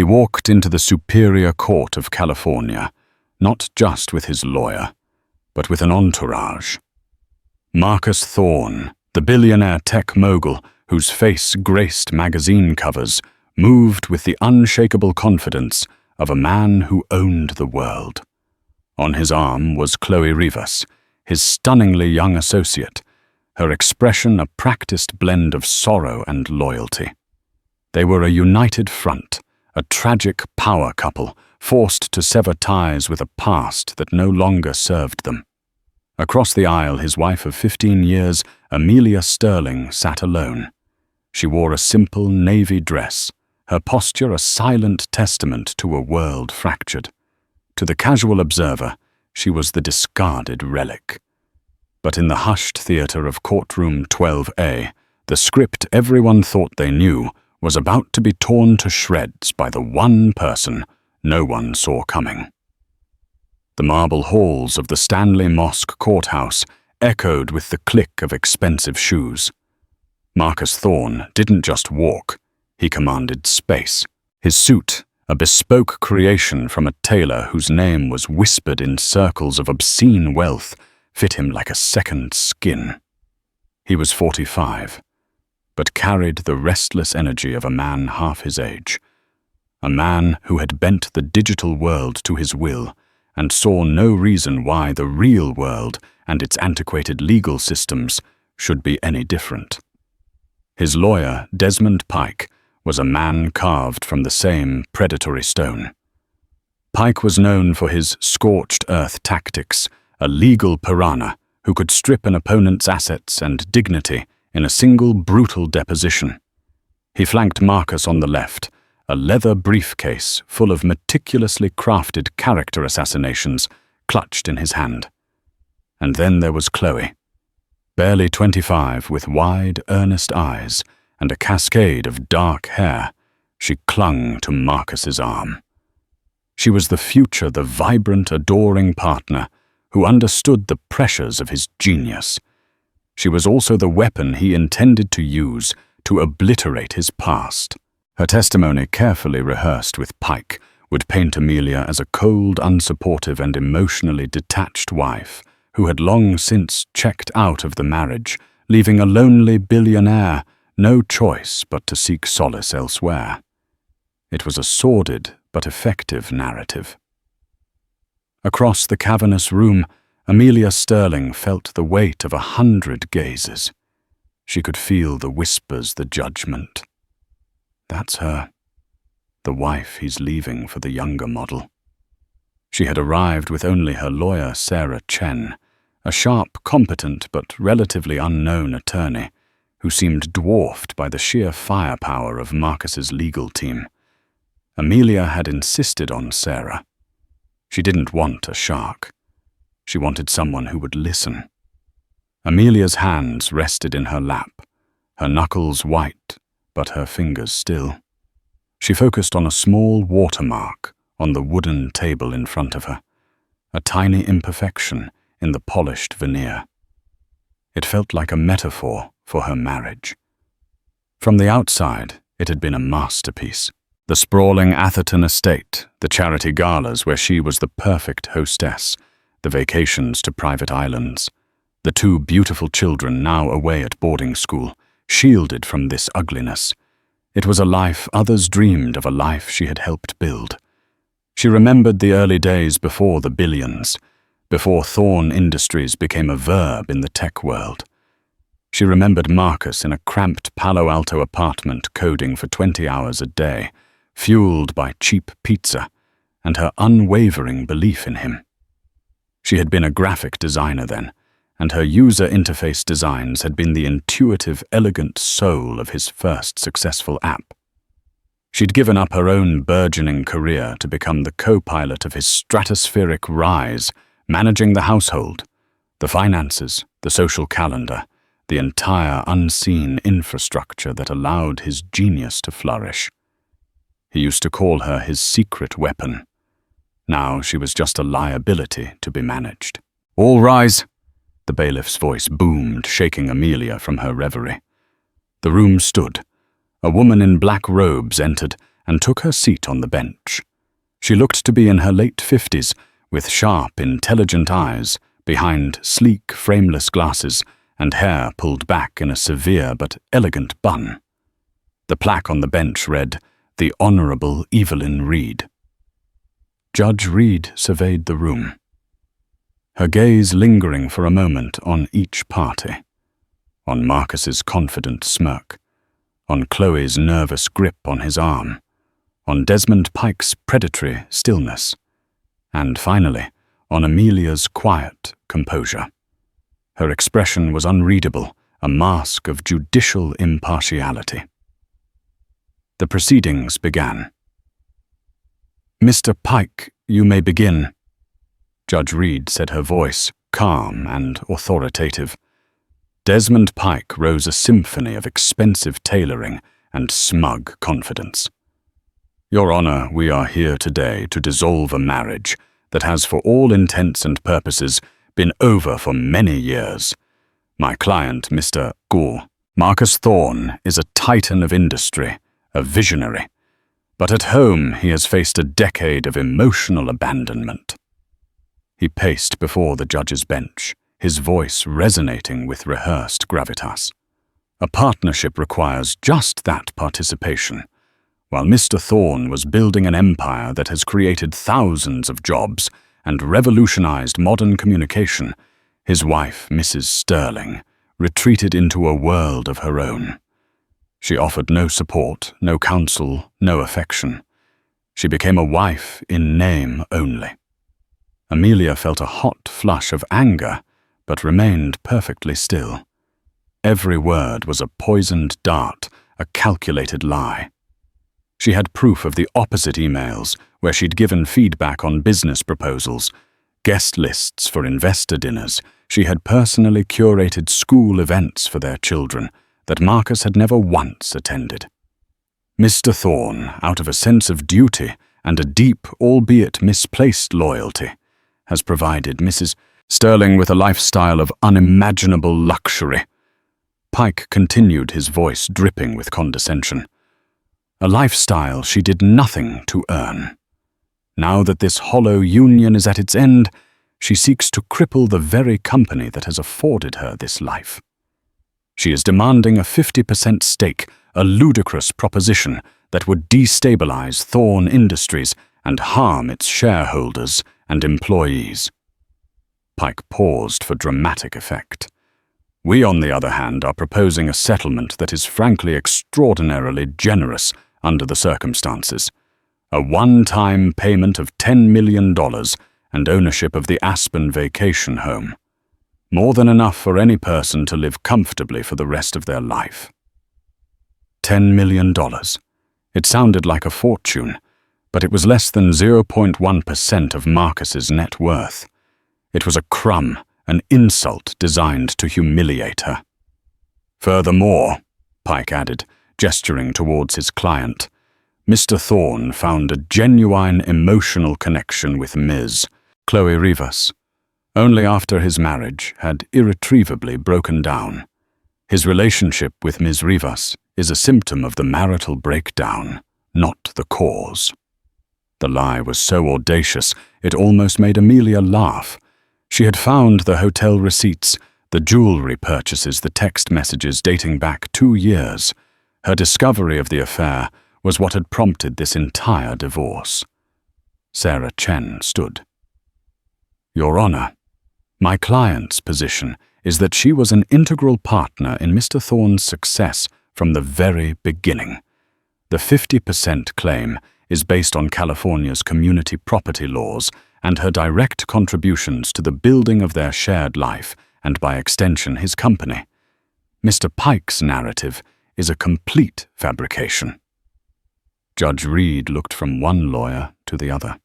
He walked into the Superior Court of California, not just with his lawyer, but with an entourage. Marcus Thorne, the billionaire tech mogul whose face graced magazine covers, moved with the unshakable confidence of a man who owned the world. On his arm was Chloe Rivas, his stunningly young associate, her expression a practiced blend of sorrow and loyalty. They were a united front, a tragic power couple forced to sever ties with a past that no longer served them. Across the aisle, his wife of 15 years, Amelia Sterling, sat alone. She wore a simple navy dress, her posture a silent testament to a world fractured. To the casual observer, she was the discarded relic. But in the hushed theater of courtroom 12A, the script everyone thought they knew was about to be torn to shreds by the one person no one saw coming. The marble halls of the Stanley Mosque Courthouse echoed with the click of expensive shoes. Marcus Thorne didn't just walk, he commanded space. His suit, a bespoke creation from a tailor whose name was whispered in circles of obscene wealth, fit him like a second skin. He was 45, but carried the restless energy of a man half his age, a man who had bent the digital world to his will and saw no reason why the real world and its antiquated legal systems should be any different. His lawyer, Desmond Pike, was a man carved from the same predatory stone. Pike was known for his scorched earth tactics, a legal piranha who could strip an opponent's assets and dignity in a single brutal deposition. He flanked Marcus on the left, a leather briefcase full of meticulously crafted character assassinations clutched in his hand. And then there was Chloe, barely 25, with wide, earnest eyes and a cascade of dark hair. She clung to Marcus's arm. She was the future, the vibrant, adoring partner who understood the pressures of his genius. She was also the weapon he intended to use to obliterate his past. Her testimony, carefully rehearsed with Pike, would paint Amelia as a cold, unsupportive, and emotionally detached wife who had long since checked out of the marriage, leaving a lonely billionaire no choice but to seek solace elsewhere. It was a sordid but effective narrative. Across the cavernous room, Amelia Sterling felt the weight of 100 gazes. She could feel the whispers, the judgment. That's her, the wife he's leaving for the younger model. She had arrived with only her lawyer, Sarah Chen, a sharp, competent, but relatively unknown attorney who seemed dwarfed by the sheer firepower of Marcus's legal team. Amelia had insisted on Sarah. She didn't want a shark. She wanted someone who would listen. Amelia's hands rested in her lap, her knuckles white, but her fingers still. She focused on a small watermark on the wooden table in front of her, a tiny imperfection in the polished veneer. It felt like a metaphor for her marriage. From the outside, it had been a masterpiece. The sprawling Atherton estate, the charity galas where she was the perfect hostess, the vacations to private islands, the 2 beautiful children now away at boarding school, shielded from this ugliness. It was a life others dreamed of, a life she had helped build. She remembered the early days before the billions, before Thorne Industries became a verb in the tech world. She remembered Marcus in a cramped Palo Alto apartment coding for 20 hours a day, fueled by cheap pizza, and her unwavering belief in him. She had been a graphic designer then, and her user interface designs had been the intuitive, elegant soul of his first successful app. She'd given up her own burgeoning career to become the co-pilot of his stratospheric rise, managing the household, the finances, the social calendar, the entire unseen infrastructure that allowed his genius to flourish. He used to call her his secret weapon. Now she was just a liability to be managed. "All rise!" The bailiff's voice boomed, shaking Amelia from her reverie. The room stood. A woman in black robes entered, and took her seat on the bench. She looked to be in her late 50s, with sharp, intelligent eyes behind sleek, frameless glasses and hair pulled back in a severe but elegant bun. The plaque on the bench read, "The Honourable Evelyn Reed." Judge Reed surveyed the room, her gaze lingering for a moment on each party, on Marcus's confident smirk, on Chloe's nervous grip on his arm, on Desmond Pike's predatory stillness, and finally, on Amelia's quiet composure. Her expression was unreadable, a mask of judicial impartiality. The proceedings began. "Mr. Pike, you may begin," Judge Reed said, her voice calm and authoritative. Desmond Pike rose a symphony of expensive tailoring and smug confidence. "Your Honor, we are here today to dissolve a marriage that has, for all intents and purposes, been over for many years. My client, Mr. Marcus Thorne, is a titan of industry, a visionary, but at home he has faced a decade of emotional abandonment." He paced before the judge's bench, his voice resonating with rehearsed gravitas. A partnership requires just that participation. While Mr. Thorne was building an empire that has created thousands of jobs and revolutionized modern communication, his wife, Mrs. Sterling, retreated into a world of her own. She offered no support, no counsel, no affection. She became a wife in name only. Amelia felt a hot flush of anger, but remained perfectly still. Every word was a poisoned dart, a calculated lie. She had proof of the opposite emails, where she'd given feedback on business proposals, guest lists for investor dinners. She had personally curated school events for their children that Marcus had never once attended. Mr. Thorne, out of a sense of duty and a deep, albeit misplaced loyalty, has provided Mrs. Sterling with a lifestyle of unimaginable luxury. Pike continued, his voice dripping with condescension. A lifestyle she did nothing to earn. Now that this hollow union is at its end, she seeks to cripple the very company that has afforded her this life. She is demanding a 50% stake, a ludicrous proposition that would destabilize Thorne Industries and harm its shareholders and employees. Pike paused for dramatic effect. We, on the other hand, are proposing a settlement that is frankly extraordinarily generous under the circumstances. A one-time payment of $10 million and ownership of the Aspen vacation home. More than enough for any person to live comfortably for the rest of their life. $10 million. It sounded like a fortune, but it was less than 0.1% of Marcus's net worth. It was a crumb, an insult designed to humiliate her. Furthermore, Pike added, gesturing towards his client, Mr. Thorne found a genuine emotional connection with Ms. Chloe Rivas. Only after his marriage had irretrievably broken down. His relationship with Ms. Rivas is a symptom of the marital breakdown, not the cause. The lie was so audacious, it almost made Amelia laugh. She had found the hotel receipts, the jewelry purchases, the text messages dating back 2 years. Her discovery of the affair was what had prompted this entire divorce. Sarah Chen stood. Your Honor, my client's position is that she was an integral partner in Mr. Thorne's success from the very beginning. The 50% claim is based on California's community property laws and her direct contributions to the building of their shared life and, by extension, his company. Mr. Pike's narrative is a complete fabrication. Judge Reed looked from one lawyer to the other.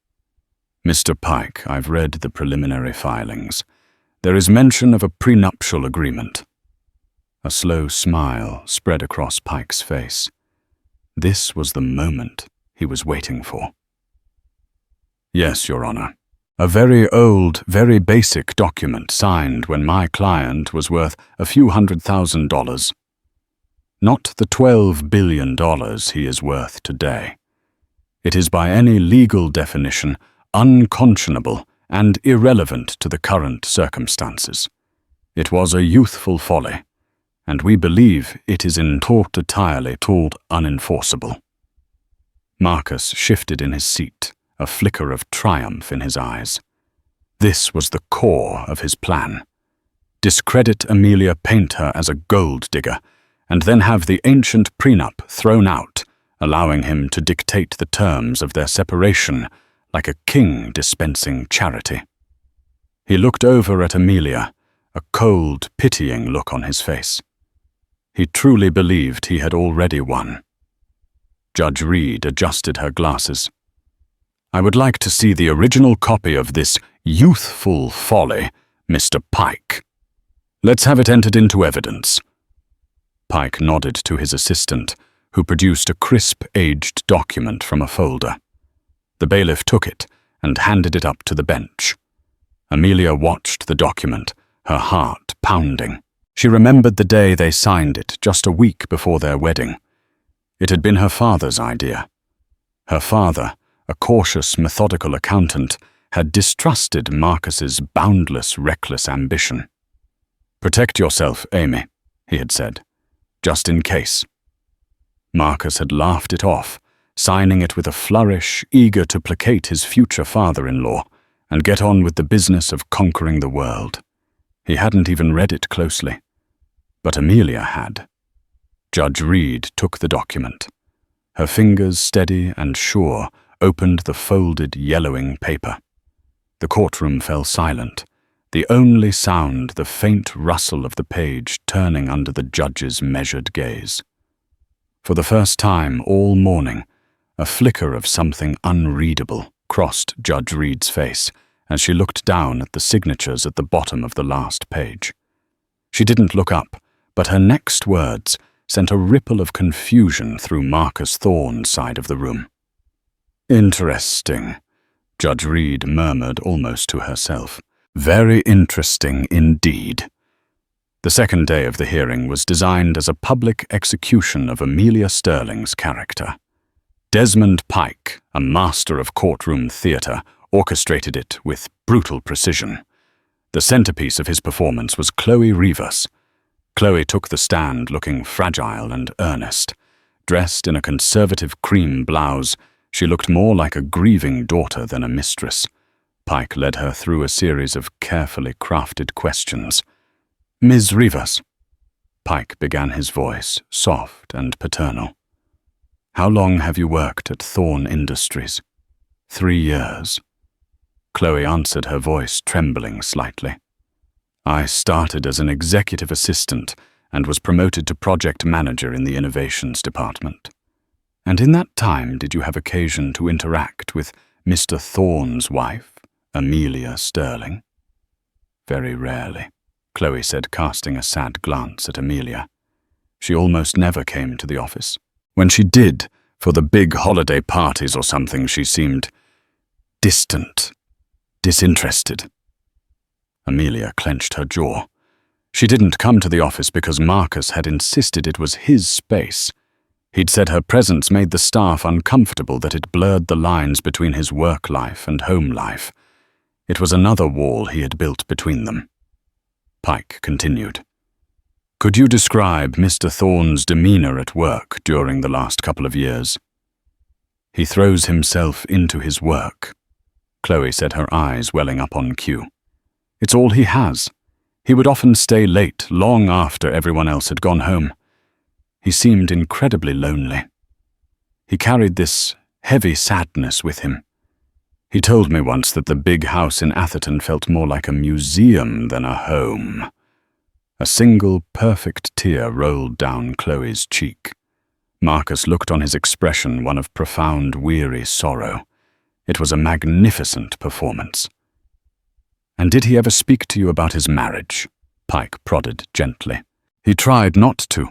Mr. Pike, I've read the preliminary filings. There is mention of a prenuptial agreement. A slow smile spread across Pike's face. This was the moment he was waiting for. Yes, Your Honor. A very old, very basic document signed when my client was worth a few $100,000. Not the $12 billion he is worth today. It is by any legal definition unconscionable and irrelevant to the current circumstances. It was a youthful folly, and we believe it is entirely unenforceable. Marcus shifted in his seat, a flicker of triumph in his eyes. This was the core of his plan. Discredit Amelia, paint her as a gold digger, and then have the ancient prenup thrown out, allowing him to dictate the terms of their separation like a king dispensing charity. He looked over at Amelia, a cold, pitying look on his face. He truly believed he had already won. Judge Reed adjusted her glasses. "I would like to see the original copy of this youthful folly, Mr. Pike. Let's have it entered into evidence." Pike nodded to his assistant, who produced a crisp, aged document from a folder. The bailiff took it and handed it up to the bench. Amelia watched the document, her heart pounding. She remembered the day they signed it, just a week before their wedding. It had been her father's idea. Her father, a cautious, methodical accountant, had distrusted Marcus's boundless, reckless ambition. "Protect yourself, Amy," he had said, "just in case." Marcus had laughed it off, signing it with a flourish, eager to placate his future father-in-law and get on with the business of conquering the world. He hadn't even read it closely. But Amelia had. Judge Reed took the document. Her fingers, steady and sure, opened the folded, yellowing paper. The courtroom fell silent, the only sound the faint rustle of the page turning under the judge's measured gaze. For the first time all morning, a flicker of something unreadable crossed Judge Reed's face as she looked down at the signatures at the bottom of the last page. She didn't look up, but her next words sent a ripple of confusion through Marcus Thorne's side of the room. "Interesting," Judge Reed murmured almost to herself. "Very interesting indeed." The second day of the hearing was designed as a public execution of Amelia Sterling's character. Desmond Pike, a master of courtroom theatre, orchestrated it with brutal precision. The centerpiece of his performance was Chloe Rivas. Chloe took the stand looking fragile and earnest. Dressed in a conservative cream blouse, she looked more like a grieving daughter than a mistress. Pike led her through a series of carefully crafted questions. "Ms. Rivas," Pike began his voice, soft and paternal. "How long have you worked at Thorne Industries?" 3 years. Chloe answered, her voice trembling slightly. "I started as an executive assistant and was promoted to project manager in the innovations department. And in that time, did you have occasion to interact with Mr. Thorne's wife, Amelia Sterling?" "Very rarely," Chloe said, casting a sad glance at Amelia. "She almost never came to the office. When she did, for the big holiday parties or something, she seemed distant, disinterested." Amelia clenched her jaw. She didn't come to the office because Marcus had insisted it was his space. He'd said her presence made the staff uncomfortable, that it blurred the lines between his work life and home life. It was another wall he had built between them. Pike continued. "Could you describe Mr. Thorne's demeanor at work during the last couple of years?" "He throws himself into his work," Chloe said, her eyes welling up on cue. "It's all he has. He would often stay late, long after everyone else had gone home. He seemed incredibly lonely. He carried this heavy sadness with him. He told me once that the big house in Atherton felt more like a museum than a home." A single perfect tear rolled down Chloe's cheek. Marcus looked on his expression one of profound, weary sorrow. It was a magnificent performance. "And did he ever speak to you about his marriage?" Pike prodded gently. "He tried not to,"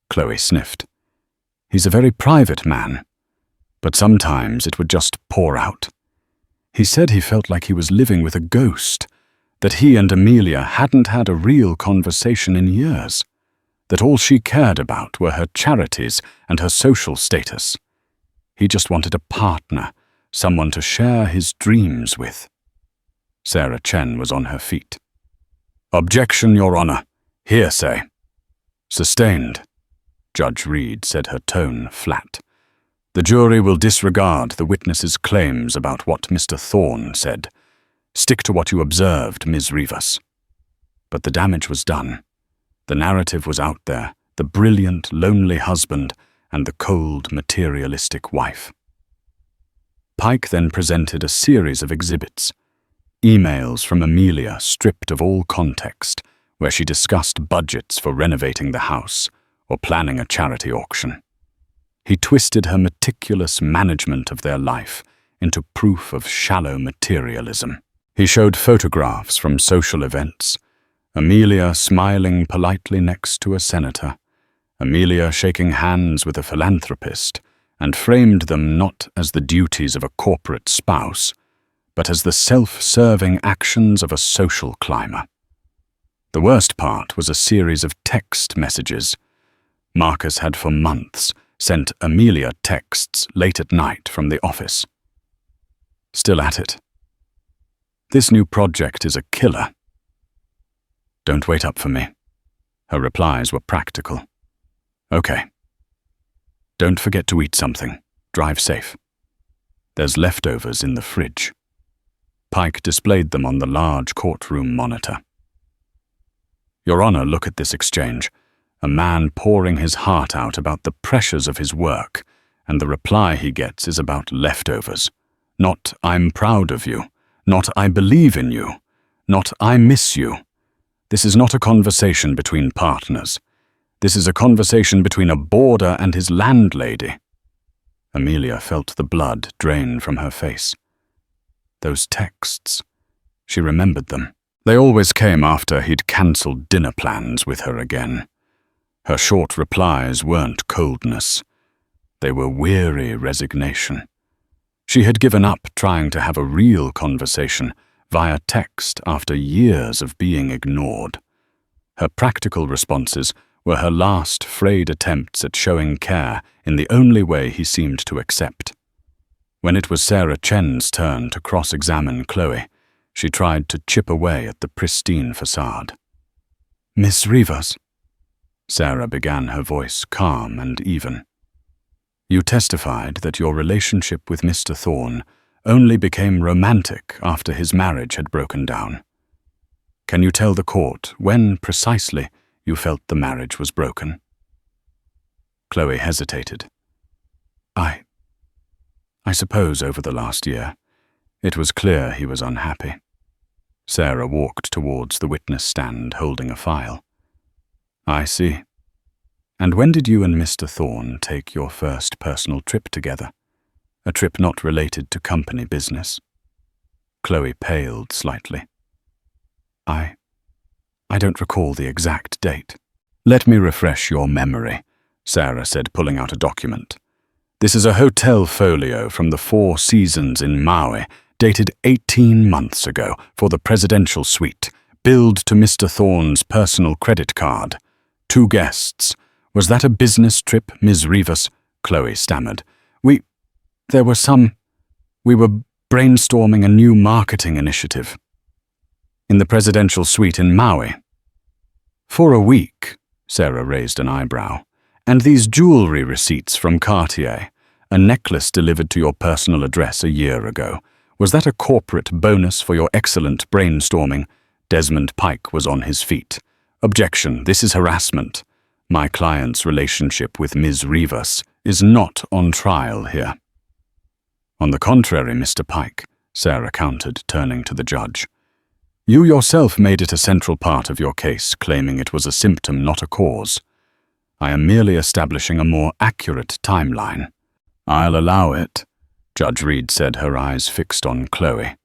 Chloe sniffed. "He's a very private man, but sometimes it would just pour out. He said he felt like he was living with a ghost, that he and Amelia hadn't had a real conversation in years, that all she cared about were her charities and her social status. He just wanted a partner, someone to share his dreams with. Sarah Chen was on her feet. "Objection, Your Honor. Hearsay." "Sustained," Judge Reed said, her tone flat. "The jury will disregard the witness's claims about what Mr. Thorne said. Stick to what you observed, Ms. Rivas." But the damage was done. The narrative was out there, the brilliant, lonely husband and the cold, materialistic wife. Pike then presented a series of exhibits. Emails from Amelia stripped of all context, where she discussed budgets for renovating the house or planning a charity auction. He twisted her meticulous management of their life into proof of shallow materialism. He showed photographs from social events. Amelia smiling politely next to a senator, Amelia shaking hands with a philanthropist, and framed them not as the duties of a corporate spouse, but as the self-serving actions of a social climber. The worst part was a series of text messages. Marcus had for months sent Amelia texts late at night from the office. "Still at it. This new project is a killer. Don't wait up for me." Her replies were practical. "Okay. Don't forget to eat something. Drive safe. There's leftovers in the fridge." Pike displayed them on the large courtroom monitor. "Your Honor, look at this exchange. A man pouring his heart out about the pressures of his work, and the reply he gets is about leftovers. Not, 'I'm proud of you.' Not, 'I believe in you.' Not, 'I miss you.' This is not a conversation between partners. This is a conversation between a boarder and his landlady." Amelia felt the blood drain from her face. Those texts. She remembered them. They always came after he'd cancelled dinner plans with her again. Her short replies weren't coldness. They were weary resignation. She had given up trying to have a real conversation via text after years of being ignored. Her practical responses were her last frayed attempts at showing care in the only way he seemed to accept. When it was Sarah Chen's turn to cross-examine Chloe, she tried to chip away at the pristine facade. "Miss Rivas," Sarah began, her voice calm and even. "You testified that your relationship with Mr. Thorne only became romantic after his marriage had broken down. Can you tell the court when precisely you felt the marriage was broken?" Chloe hesitated. I suppose over the last year. It was clear he was unhappy." Sarah walked towards the witness stand, holding a file. "I see. And when did you and Mr. Thorne take your first personal trip together? A trip not related to company business?" Chloe paled slightly. I don't recall the exact date." "Let me refresh your memory," Sarah said, pulling out a document. "This is a hotel folio from the Four Seasons in Maui, dated 18 months ago, for the presidential suite, billed to Mr. Thorne's personal credit card. 2 guests. Was that a business trip, Ms. Rivas?" Chloe stammered. We were brainstorming a new marketing initiative." "In the presidential suite in Maui?" "For a week," Sarah raised an eyebrow. "And these jewelry receipts from Cartier, a necklace delivered to your personal address a year ago. Was that a corporate bonus for your excellent brainstorming?" Desmond Pike was on his feet. "Objection, this is harassment. My client's relationship with Ms. Rivas is not on trial here." "On the contrary, Mr. Pike," Sarah countered, turning to the judge. "You yourself made it a central part of your case, claiming it was a symptom, not a cause. I am merely establishing a more accurate timeline." "I'll allow it," Judge Reed said, her eyes fixed on Chloe.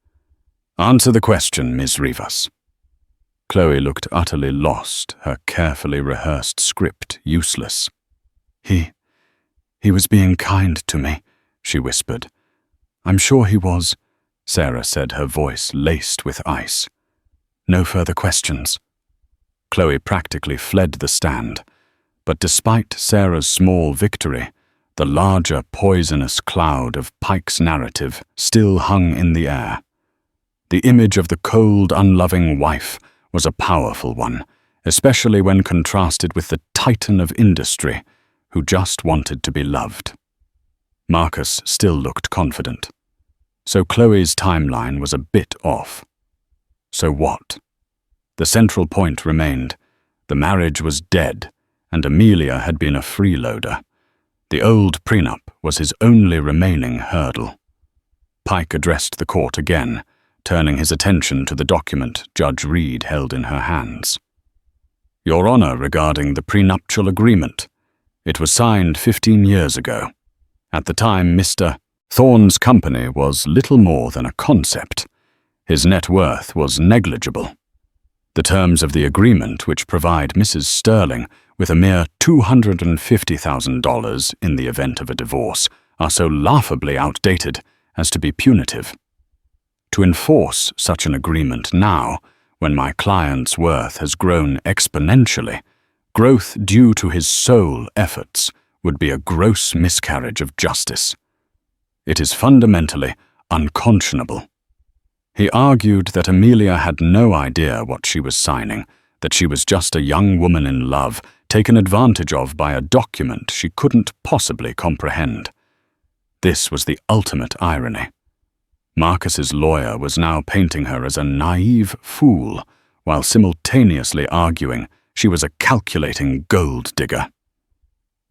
"Answer the question, Ms. Rivas." Chloe looked utterly lost, her carefully rehearsed script useless. He was being kind to me," she whispered. "I'm sure he was," Sarah said, her voice laced with ice. "No further questions." Chloe practically fled the stand, but despite Sarah's small victory, The larger, poisonous cloud of Pike's narrative still hung in the air. The image of the cold, unloving wife was a powerful one, especially when contrasted with the titan of industry who just wanted to be loved. Marcus still looked confident. So Chloe's timeline was a bit off. So what? The central point remained. The marriage was dead, and Amelia had been a freeloader. The old prenup was his only remaining hurdle. Pike addressed the court again, turning his attention to the document Judge Reed held in her hands. Your Honor, regarding the prenuptial agreement. It was signed 15 years ago. At the time, Mr. Thorne's company was little more than a concept. His net worth was negligible. The terms of the agreement, which provide Mrs. Sterling with a mere $250,000 in the event of a divorce, are so laughably outdated as to be punitive. To enforce such an agreement now, when my client's worth has grown exponentially, growth due to his sole efforts, would be a gross miscarriage of justice. It is fundamentally unconscionable. He argued that Amelia had no idea what she was signing, that she was just a young woman in love, taken advantage of by a document she couldn't possibly comprehend. This was the ultimate irony. Marcus's lawyer was now painting her as a naive fool, while simultaneously arguing she was a calculating gold digger.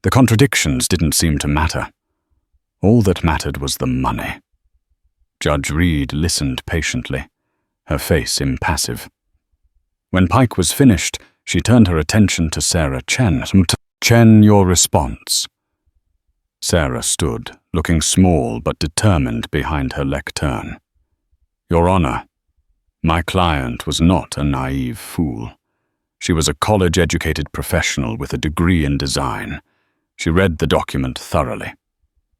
The contradictions didn't seem to matter. All that mattered was the money. Judge Reed listened patiently, her face impassive. When Pike was finished, she turned her attention to Sarah Chen. Chen, your response. Sarah stood, looking small but determined behind her lectern. Your Honor, my client was not a naive fool. She was a college-educated professional with a degree in design. She read the document thoroughly.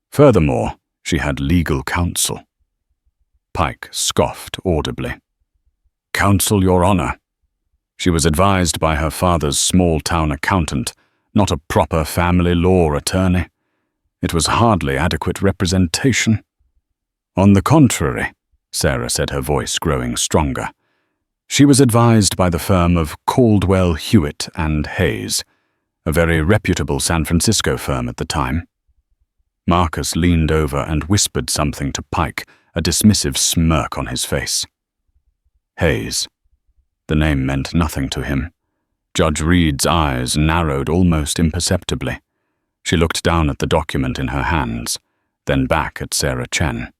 Furthermore, she had legal counsel. Pike scoffed audibly. Counsel, Your Honor. She was advised by her father's small-town accountant, not a proper family law attorney. It was hardly adequate representation. On the contrary, Sarah said, her voice growing stronger. She was advised by the firm of Caldwell, Hewitt and Hayes, a very reputable San Francisco firm at the time. Marcus leaned over and whispered something to Pike, a dismissive smirk on his face. Hayes. The name meant nothing to him. Judge Reed's eyes narrowed almost imperceptibly. She looked down at the document in her hands, then back at Sarah Chen.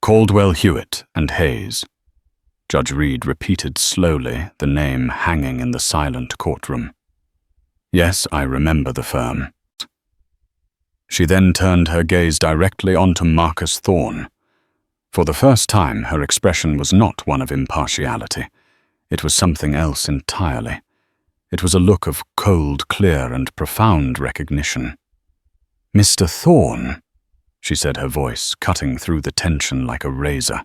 Caldwell, Hewitt and Hayes. Judge Reed repeated slowly, the name hanging in the silent courtroom. Yes, I remember the firm. She then turned her gaze directly onto Marcus Thorne. For the first time, her expression was not one of impartiality. It was something else entirely. It was a look of cold, clear, and profound recognition. Mr. Thorne, she said, her voice cutting through the tension like a razor.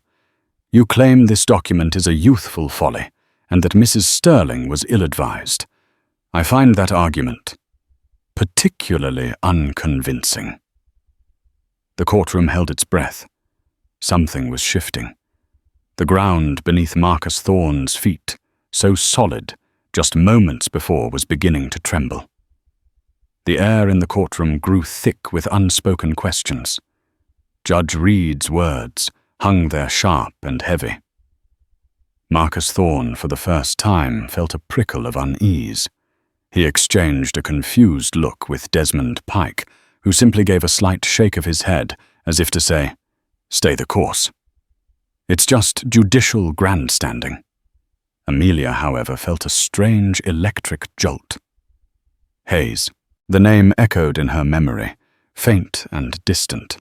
You claim this document is a youthful folly, and that Mrs. Sterling was ill-advised. I find that argument particularly unconvincing. The courtroom held its breath. Something was shifting. The ground beneath Marcus Thorne's feet, so solid, just moments before, was beginning to tremble. The air in the courtroom grew thick with unspoken questions. Judge Reed's words hung there sharp and heavy. Marcus Thorne, for the first time, felt a prickle of unease. He exchanged a confused look with Desmond Pike, who simply gave a slight shake of his head, as if to say, "Stay the course." It's just judicial grandstanding. Amelia, however, felt a strange electric jolt. Hayes. The name echoed in her memory, faint and distant.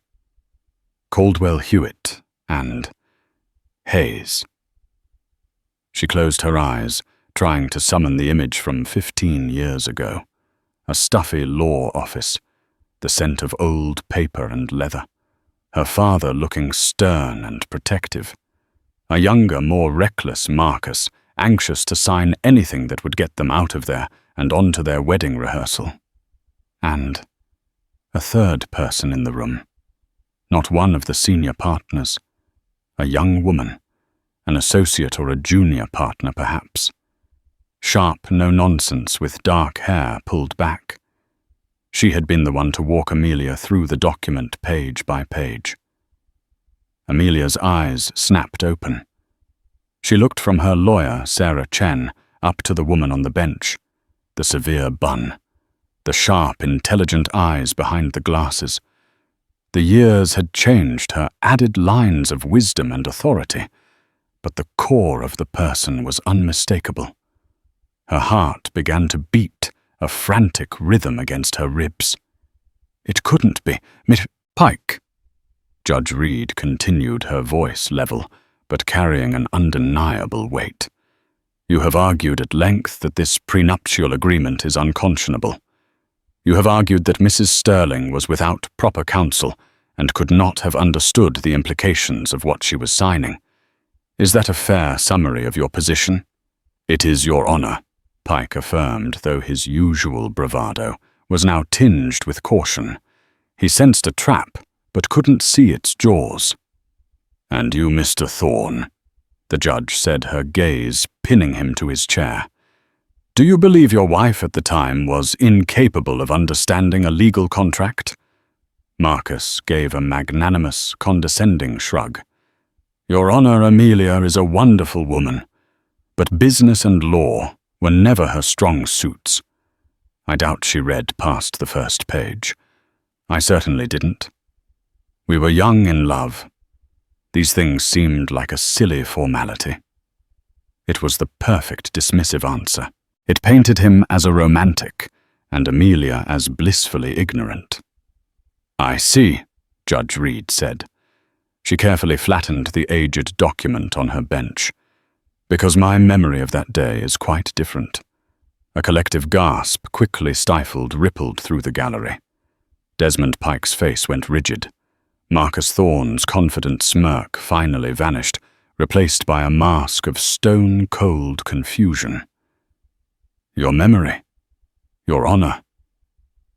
Caldwell Hewitt and Hayes. She closed her eyes, trying to summon the image from 15 years ago. A stuffy law office, the scent of old paper and leather. Her father looking stern and protective. A younger, more reckless Marcus, anxious to sign anything that would get them out of there and onto their wedding rehearsal. And A third person in the room. Not one of the senior partners. A young woman. An associate or a junior partner, perhaps. Sharp no-nonsense with dark hair pulled back. She had been the one to walk Amelia through the document page by page. Amelia's eyes snapped open. She looked from her lawyer, Sarah Chen, up to the woman on the bench. The severe bun. The sharp, intelligent eyes behind the glasses. The years had changed her, added lines of wisdom and authority, but the core of the person was unmistakable. Her heart began to beat, a frantic rhythm against her ribs. It couldn't be Pike. Judge Reed continued, her voice level, but carrying an undeniable weight. You have argued at length that this prenuptial agreement is unconscionable. You have argued that Mrs. Sterling was without proper counsel and could not have understood the implications of what she was signing. Is that a fair summary of your position? It is, Your Honor, Pike affirmed, though his usual bravado was now tinged with caution. He sensed a trap, but couldn't see its jaws. And you, Mr. Thorne, the judge said, her gaze pinning him to his chair. Do you believe your wife at the time was incapable of understanding a legal contract? Marcus gave a magnanimous, condescending shrug. Your Honor, Amelia is a wonderful woman, but business and law were never her strong suits. I doubt she read past the first page. I certainly didn't. We were young in love. These things seemed like a silly formality. It was the perfect dismissive answer. It painted him as a romantic, and Amelia as blissfully ignorant. I see, Judge Reed said. She carefully flattened the aged document on her bench. Because my memory of that day is quite different. A collective gasp, quickly stifled, rippled through the gallery. Desmond Pike's face went rigid. Marcus Thorne's confident smirk finally vanished, replaced by a mask of stone-cold confusion. Your memory? Your Honor?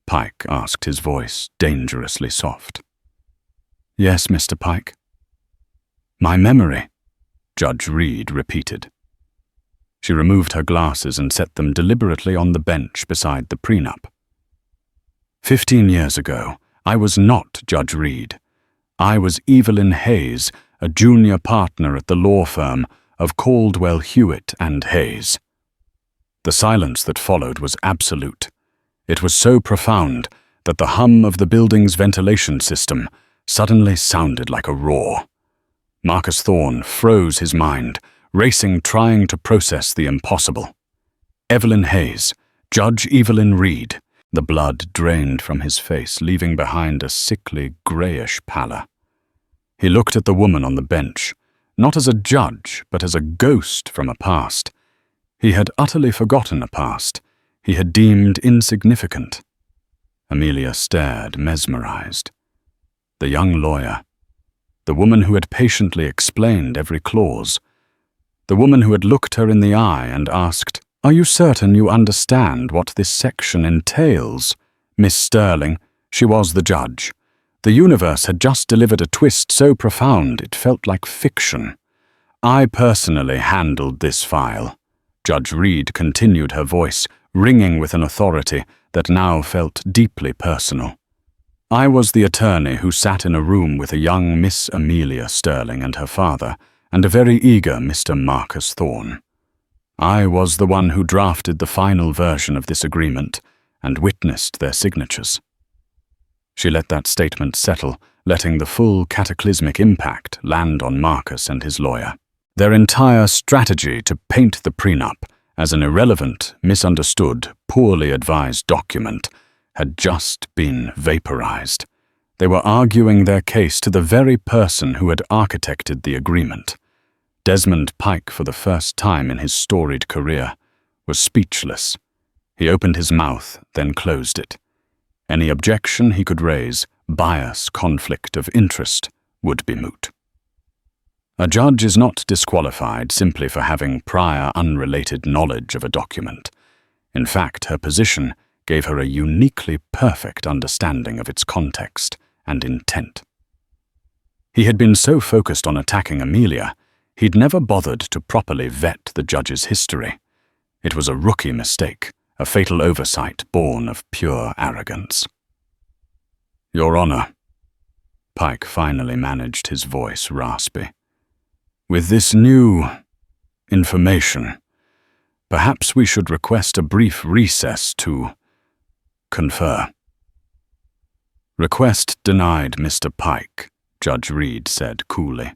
Pike asked, his voice dangerously soft. Yes, Mr. Pike. My memory, Judge Reed repeated. She removed her glasses and set them deliberately on the bench beside the prenup. 15 years ago, I was not Judge Reed. I was Evelyn Hayes, a junior partner at the law firm of Caldwell, Hewitt and Hayes. The silence that followed was absolute. It was so profound that the hum of the building's ventilation system suddenly sounded like a roar. Marcus Thorne froze his mind, racing, trying to process the impossible. Evelyn Hayes, Judge Evelyn Reed. The blood drained from his face, leaving behind a sickly, greyish pallor. He looked at the woman on the bench, not as a judge, but as a ghost from a past. He had utterly forgotten a past he had deemed insignificant. Amelia stared, mesmerized. The young lawyer. The woman who had patiently explained every clause. The woman who had looked her in the eye and asked, Are you certain you understand what this section entails? Miss Sterling, she was the judge. The universe had just delivered a twist so profound it felt like fiction. I personally handled this file. Judge Reed continued, her voice ringing with an authority that now felt deeply personal. I was the attorney who sat in a room with a young Miss Amelia Sterling and her father, and a very eager Mr. Marcus Thorne. I was the one who drafted the final version of this agreement and witnessed their signatures. She let that statement settle, letting the full cataclysmic impact land on Marcus and his lawyer. Their entire strategy to paint the prenup as an irrelevant, misunderstood, poorly advised document had just been vaporized. They were arguing their case to the very person who had architected the agreement. Desmond Pike, for the first time in his storied career, was speechless. He opened his mouth, then closed it. Any objection he could raise, bias, conflict of interest, would be moot. A judge is not disqualified simply for having prior unrelated knowledge of a document. In fact, her position gave her a uniquely perfect understanding of its context and intent. He had been so focused on attacking Amelia, he'd never bothered to properly vet the judge's history. It was a rookie mistake, a fatal oversight born of pure arrogance. "Your Honor," Pike finally managed his voice raspy. "With this new information, perhaps we should request a brief recess to confer." "Request denied, Mr. Pike," Judge Reed said coolly.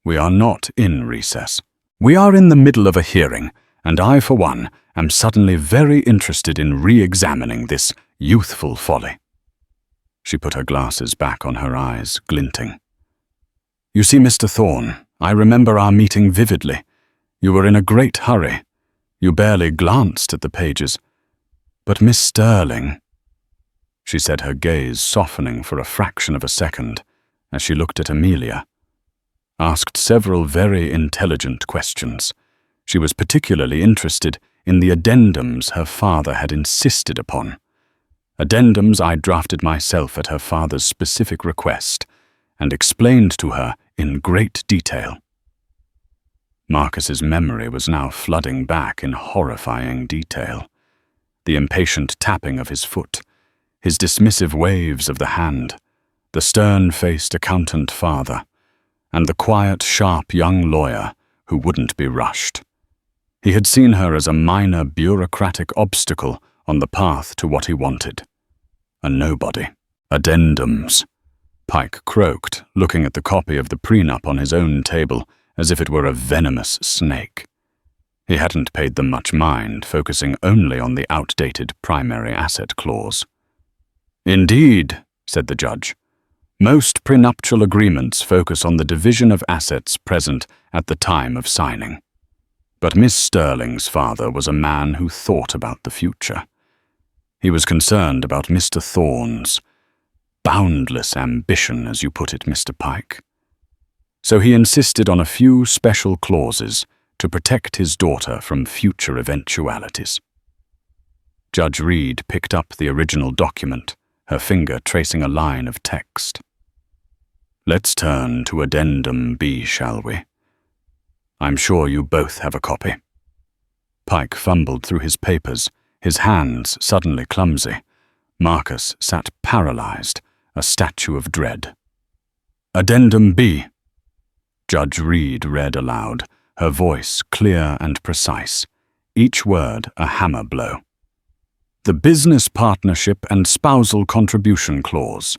"We are not in recess. We are in the middle of a hearing, and I, for one, am suddenly very interested in re-examining this youthful folly." She put her glasses back on her eyes, glinting. "You see, Mr. Thorne, I remember our meeting vividly. You were in a great hurry. You barely glanced at the pages. But Miss Sterling," she said, her gaze softening for a fraction of a second as she looked at Amelia, asked several very intelligent questions. She was particularly interested in the addendums her father had insisted upon. Addendums I drafted myself at her father's specific request and explained to her in great detail. Marcus's memory was now flooding back in horrifying detail. The impatient tapping of his foot, his dismissive waves of the hand, the stern-faced accountant father, and the quiet, sharp young lawyer who wouldn't be rushed. He had seen her as a minor bureaucratic obstacle on the path to what he wanted. A nobody. "Addendums," Pike croaked, looking at the copy of the prenup on his own table as if it were a venomous snake. He hadn't paid them much mind, focusing only on the outdated primary asset clause. "Indeed," said the judge. "Most prenuptial agreements focus on the division of assets present at the time of signing. But Miss Sterling's father was a man who thought about the future. He was concerned about Mr. Thorne's boundless ambition, as you put it, Mr. Pike. So he insisted on a few special clauses to protect his daughter from future eventualities." Judge Reed picked up the original document, her finger tracing a line of text. "Let's turn to Addendum B, shall we? I'm sure you both have a copy." Pike fumbled through his papers, his hands suddenly clumsy. Marcus sat paralyzed, a statue of dread. "Addendum B," Judge Reed read aloud, her voice clear and precise, each word a hammer blow. "The business partnership and spousal contribution clause.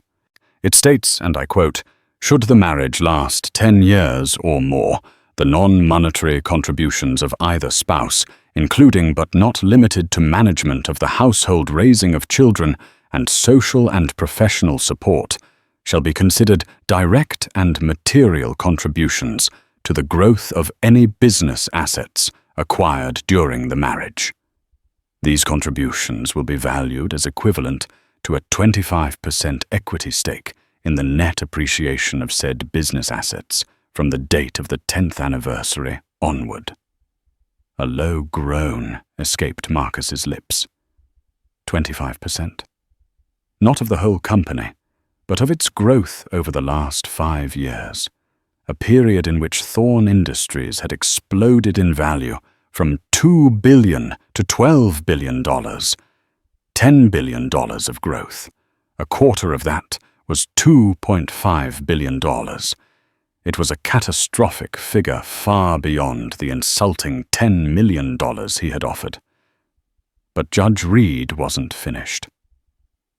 It states, and I quote, 'Should the marriage last 10 years or more, the non-monetary contributions of either spouse, including but not limited to management of the household raising of children and social and professional support, shall be considered direct and material contributions to the growth of any business assets acquired during the marriage. These contributions will be valued as equivalent to a 25% equity stake in the net appreciation of said business assets from the date of the 10th anniversary onward." A low groan escaped Marcus's lips. 25%. Not of the whole company, but of its growth over the last 5 years, a period in which Thorne Industries had exploded in value from $2 billion to $12 billion, $10 billion of growth. A quarter of that was $2.5 billion. It was a catastrophic figure far beyond the insulting $10 million he had offered. But Judge Reed wasn't finished.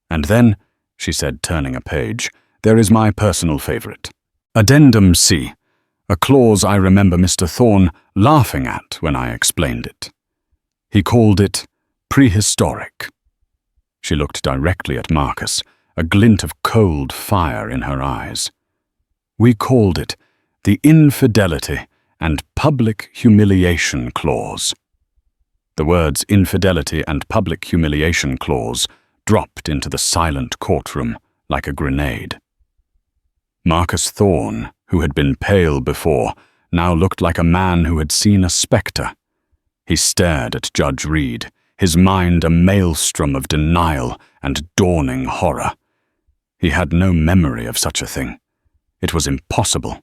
"And then," she said, turning a page, "there is my personal favorite. Addendum C, a clause I remember Mr. Thorne laughing at when I explained it. He called it prehistoric." She looked directly at Marcus, a glint of cold fire in her eyes. "We called it the Infidelity and Public Humiliation Clause." The words infidelity and public humiliation clause dropped into the silent courtroom like a grenade. Marcus Thorne, who had been pale before, now looked like a man who had seen a spectre. He stared at Judge Reed, his mind a maelstrom of denial and dawning horror. He had no memory of such a thing. It was impossible.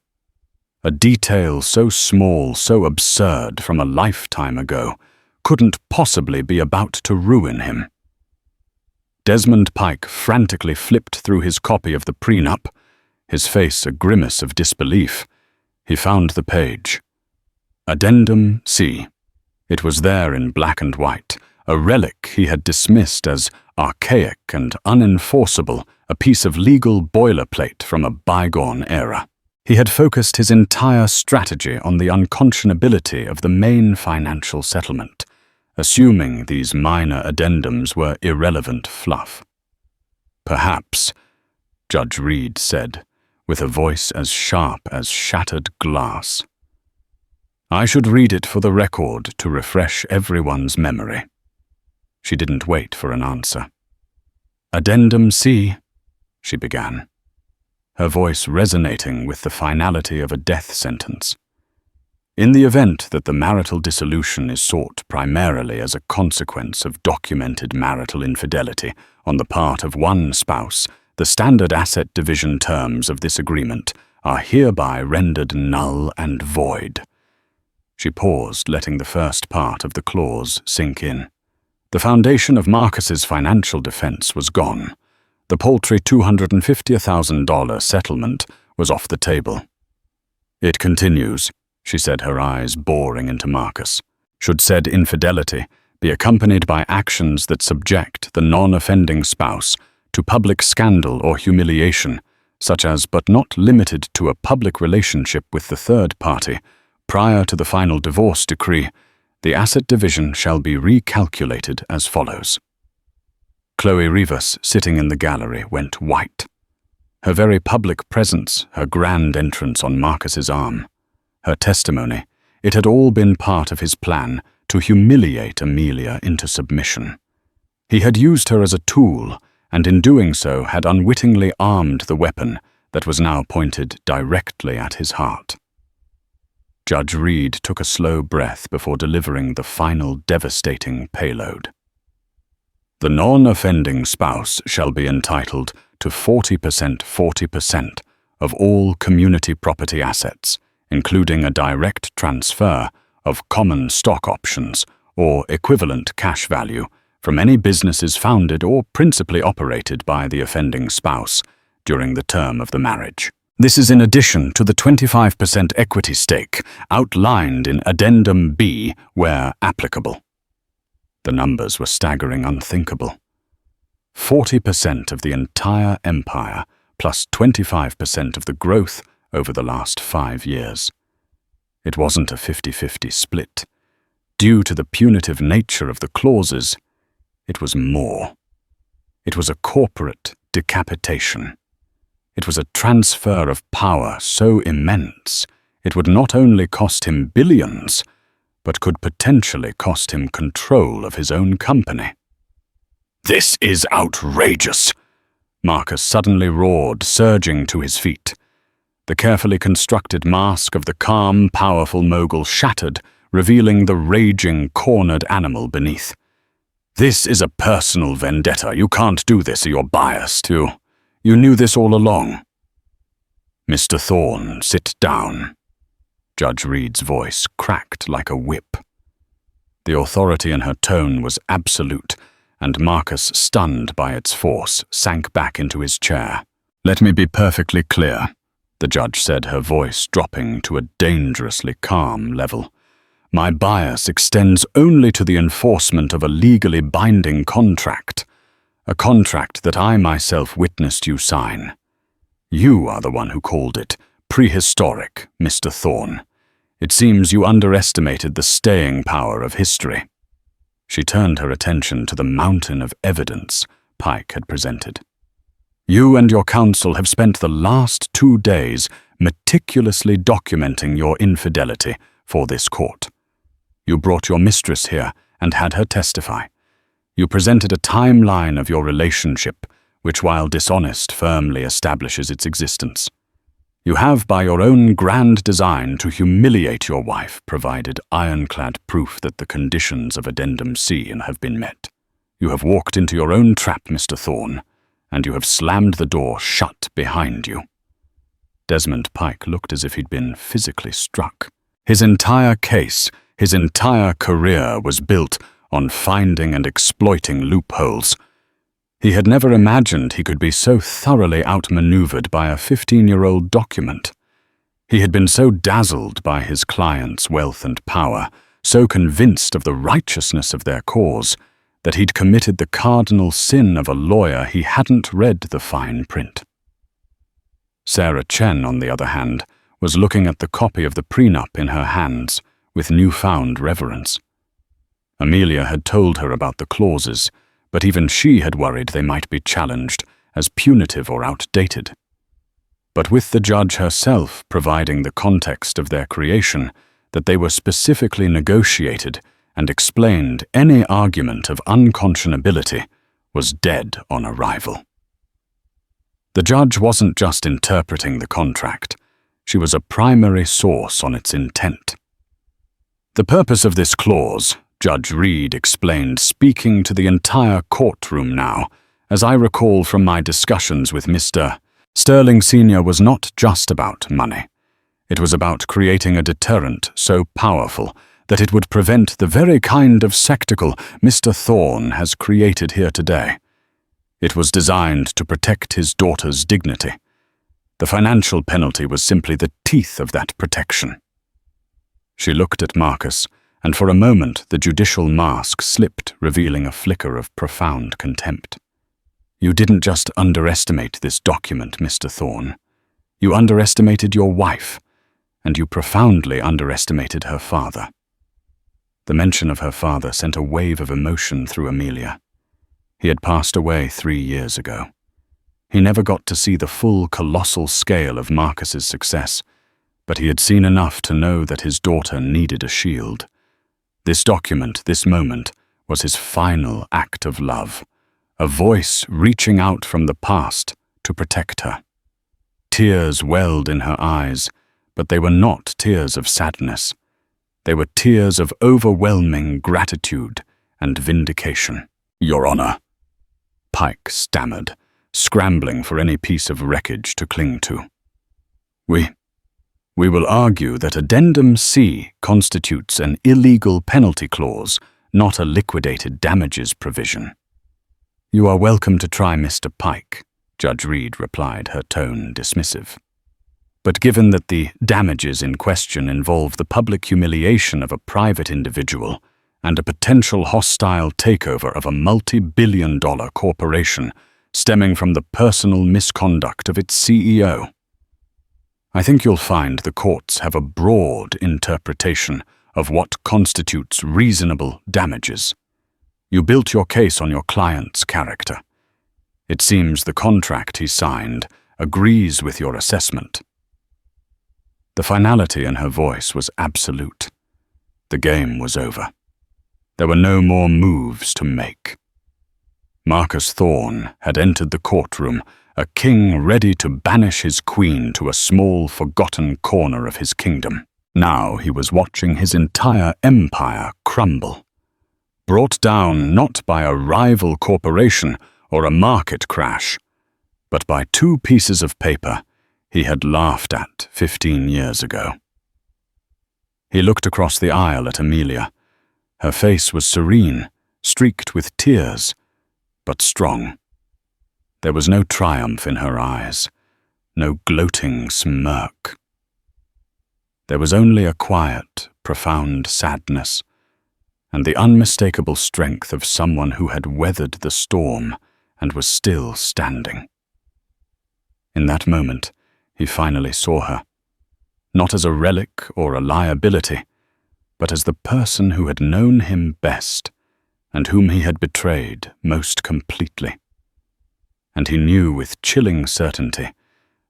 A detail so small, so absurd from a lifetime ago, couldn't possibly be about to ruin him. Desmond Pike frantically flipped through his copy of the Prenup, his face a grimace of disbelief. He found the page. Addendum C. It was there in black and white, a relic he had dismissed as archaic and unenforceable, a piece of legal boilerplate from a bygone era. He had focused his entire strategy on the unconscionability of the main financial settlement, assuming these minor addendums were irrelevant fluff. Perhaps, Judge Reed said, with a voice as sharp as shattered glass. I should read it for the record to refresh everyone's memory. She didn't wait for an answer. Addendum C, she began, her voice resonating with the finality of a death sentence. In the event that the marital dissolution is sought primarily as a consequence of documented marital infidelity on the part of one spouse, the standard asset division terms of this agreement are hereby rendered null and void. She paused, letting the first part of the clause sink in. The foundation of Marcus's financial defense was gone. The paltry $250,000 settlement was off the table. It continues, she said, her eyes boring into Marcus. Should said infidelity be accompanied by actions that subject the non-offending spouse to public scandal or humiliation, such as but not limited to a public relationship with the third party, prior to the final divorce decree, the asset division shall be recalculated as follows. Chloe Rivas, sitting in the gallery, went white. Her very public presence, her grand entrance on Marcus's arm, her testimony, it had all been part of his plan to humiliate Amelia into submission. He had used her as a tool, and in doing so had unwittingly armed the weapon that was now pointed directly at his heart. Judge Reed took a slow breath before delivering the final devastating payload. The non-offending spouse shall be entitled to 40% of all community property assets, including a direct transfer of common stock options or equivalent cash value from any businesses founded or principally operated by the offending spouse during the term of the marriage. This is in addition to the 25% equity stake outlined in Addendum B where applicable. The numbers were staggering, unthinkable. 40% of the entire empire, plus 25% of the growth over the last 5 years. It wasn't a 50-50 split. Due to the punitive nature of the clauses, it was more. It was a corporate decapitation. It was a transfer of power so immense, it would not only cost him billions, but could potentially cost him control of his own company. This is outrageous! Marcus suddenly roared, surging to his feet. The carefully constructed mask of the calm, powerful mogul shattered, revealing the raging, cornered animal beneath. This is a personal vendetta. You can't do this or you're biased. You knew this all along. Mr. Thorne, sit down. Judge Reed's voice cracked like a whip. The authority in her tone was absolute, and Marcus, stunned by its force, sank back into his chair. Let me be perfectly clear, the judge said, her voice dropping to a dangerously calm level. My bias extends only to the enforcement of a legally binding contract, a contract that I myself witnessed you sign. You are the one who called it prehistoric, Mr. Thorne. It seems you underestimated the staying power of history. She turned her attention to the mountain of evidence Pike had presented. You and your counsel have spent the last 2 days meticulously documenting your infidelity for this court. You brought your mistress here and had her testify. You presented a timeline of your relationship, which, while dishonest, firmly establishes its existence. You have, by your own grand design, to humiliate your wife, provided ironclad proof that the conditions of Addendum C have been met. You have walked into your own trap, Mr. Thorne, and you have slammed the door shut behind you." Desmond Pike looked as if he'd been physically struck. His entire case, his entire career was built on finding and exploiting loopholes. He had never imagined he could be so thoroughly outmaneuvered by a 15-year-old document. He had been so dazzled by his client's wealth and power, so convinced of the righteousness of their cause, that he'd committed the cardinal sin of a lawyer he hadn't read the fine print. Sarah Chen, on the other hand, was looking at the copy of the prenup in her hands with newfound reverence. Amelia had told her about the clauses, but even she had worried they might be challenged as punitive or outdated. But with the judge herself providing the context of their creation, that they were specifically negotiated and explained, any argument of unconscionability was dead on arrival. The judge wasn't just interpreting the contract. She was a primary source on its intent. "The purpose of this clause," Judge Reed explained, speaking to the entire courtroom now, "as I recall from my discussions with Mr. Sterling Sr., was not just about money. It was about creating a deterrent so powerful that it would prevent the very kind of spectacle Mr. Thorne has created here today. It was designed to protect his daughter's dignity. The financial penalty was simply the teeth of that protection." She looked at Marcus, and for a moment the judicial mask slipped, revealing a flicker of profound contempt. "You didn't just underestimate this document, Mr. Thorne. You underestimated your wife, and you profoundly underestimated her father." The mention of her father sent a wave of emotion through Amelia. He had passed away 3 years ago. He never got to see the full colossal scale of Marcus's success, but he had seen enough to know that his daughter needed a shield. This document, this moment, was his final act of love, a voice reaching out from the past to protect her. Tears welled in her eyes, but they were not tears of sadness. They were tears of overwhelming gratitude and vindication. "Your Honor," Pike stammered, scrambling for any piece of wreckage to cling to. We will argue that Addendum C constitutes an illegal penalty clause, not a liquidated damages provision." "You are welcome to try, Mr. Pike," Judge Reed replied, her tone dismissive. "But given that the damages in question involve the public humiliation of a private individual and a potential hostile takeover of a multi-billion-dollar corporation stemming from the personal misconduct of its CEO, I think you'll find the courts have a broad interpretation of what constitutes reasonable damages. You built your case on your client's character. It seems the contract he signed agrees with your assessment." The finality in her voice was absolute. The game was over. There were no more moves to make. Marcus Thorne had entered the courtroom, a king ready to banish his queen to a small, forgotten corner of his kingdom. Now he was watching his entire empire crumble, brought down not by a rival corporation or a market crash, but by 2 pieces of paper he had laughed at 15 years ago. He looked across the aisle at Amelia. Her face was serene, streaked with tears, but strong. There was no triumph in her eyes, no gloating smirk. There was only a quiet, profound sadness, and the unmistakable strength of someone who had weathered the storm and was still standing. In that moment, he finally saw her, not as a relic or a liability, but as the person who had known him best and whom he had betrayed most completely. And he knew with chilling certainty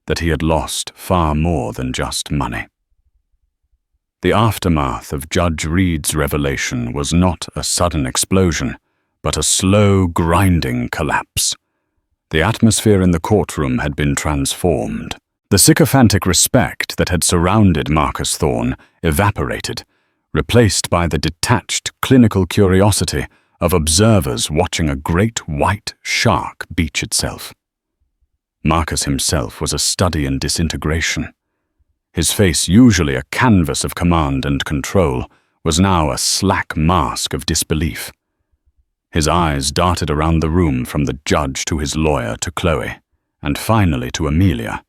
that he had lost far more than just money. The aftermath of Judge Reed's revelation was not a sudden explosion, but a slow, grinding collapse. The atmosphere in the courtroom had been transformed. The sycophantic respect that had surrounded Marcus Thorne evaporated, replaced by the detached clinical curiosity of observers watching a great white shark beach itself. Marcus himself was a study in disintegration. His face, usually a canvas of command and control, was now a slack mask of disbelief. His eyes darted around the room from the judge to his lawyer to Chloe, and finally to Amelia,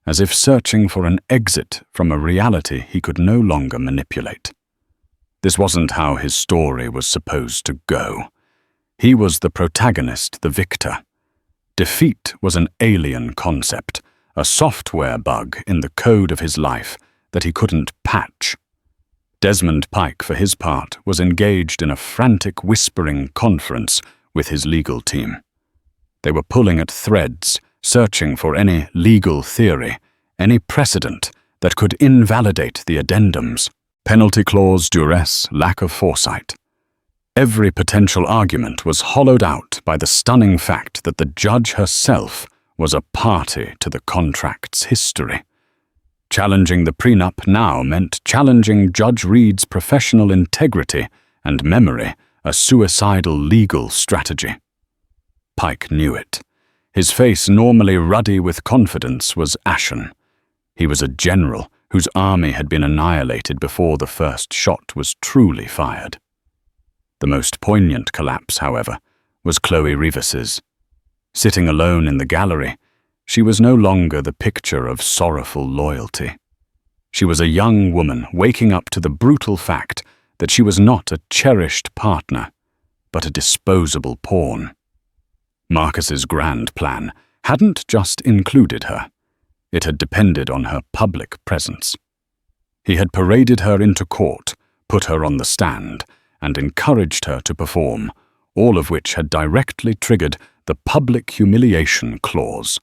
as if searching for an exit from a reality he could no longer manipulate. This wasn't how his story was supposed to go. He was the protagonist, the victor. Defeat was an alien concept, a software bug in the code of his life that he couldn't patch. Desmond Pike, for his part, was engaged in a frantic whispering conference with his legal team. They were pulling at threads, searching for any legal theory, any precedent that could invalidate the addendums. Penalty clause, duress, lack of foresight. Every potential argument was hollowed out by the stunning fact that the judge herself was a party to the contract's history. Challenging the prenup now meant challenging Judge Reed's professional integrity and memory, a suicidal legal strategy. Pike knew it. His face, normally ruddy with confidence, was ashen. He was a general whose army had been annihilated before the first shot was truly fired. The most poignant collapse, however, was Chloe Rivas's. Sitting alone in the gallery, she was no longer the picture of sorrowful loyalty. She was a young woman waking up to the brutal fact that she was not a cherished partner, but a disposable pawn. Marcus's grand plan hadn't just included her. It had depended on her public presence. He had paraded her into court, put her on the stand, and encouraged her to perform, all of which had directly triggered the public humiliation clause.